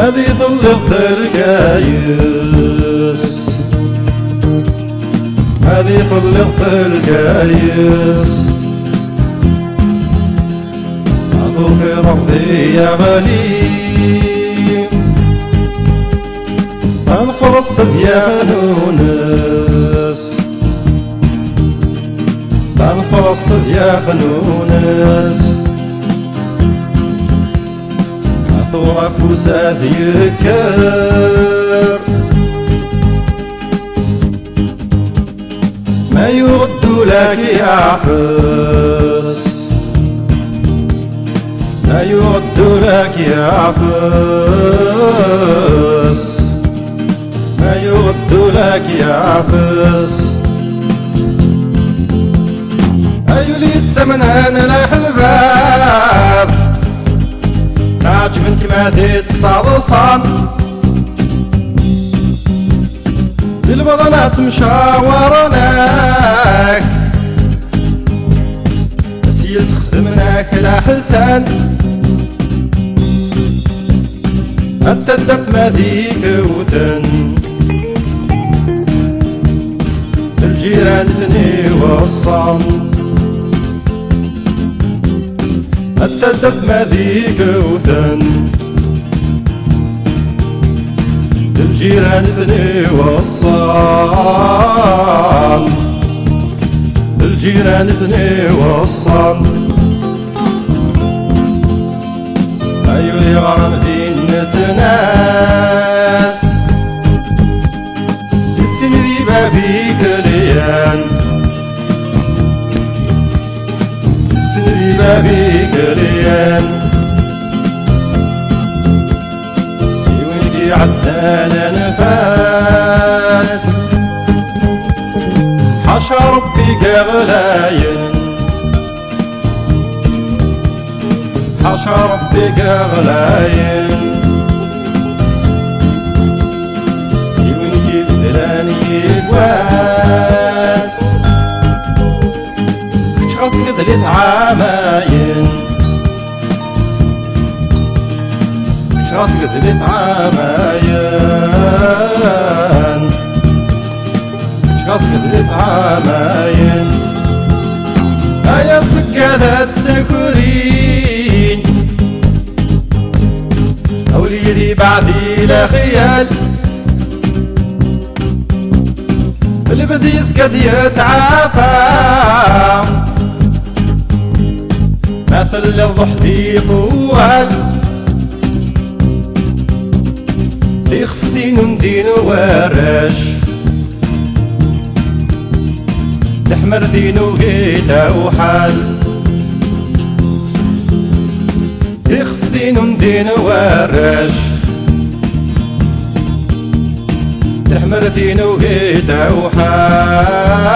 هذي ظل الثرقايس هذي ظل الثرقايس عطو في ضغطي يا غالي انفرصت يا خنونس انفرصت يا خنونس عطو فوسات يكر ما يرد لك يعفس ما يرد لك يعفس ما يرد لك يعفس أيوليد سمنان الأحباب عجبنك ما تتصادصان بالبضنات مشاورناك سيل سخدمناك لحسن التدف ما ديك وثن الجيران ثني وصان التدف ما ديك وثن الجيران ثني وصان الجيران ثني وصان أيولي غرام دين ناس السن ذي بابيك ليان السن ذي بابيك ليان يولي عدانا نفاس حشا ربي كغلاين حشا ربي كغلاين يولي بدلاني يقواس شخص قدلت عاماين شخص قدلت عاماين شخص قدلت عاماين أيا سكادات سكرين أوليدي بعدي لا خيال البزيز قد يتعافى مثل الضحدي طوال يخفتين ندين ورش تحمر دينو قيتا وحال يخفتين ندين ورش تحمر دينو قيتا وحال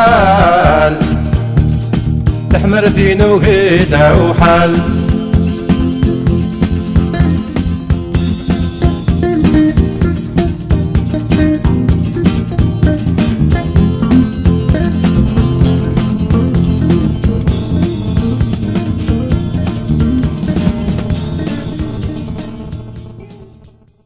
تحمر دينو قيتا وحال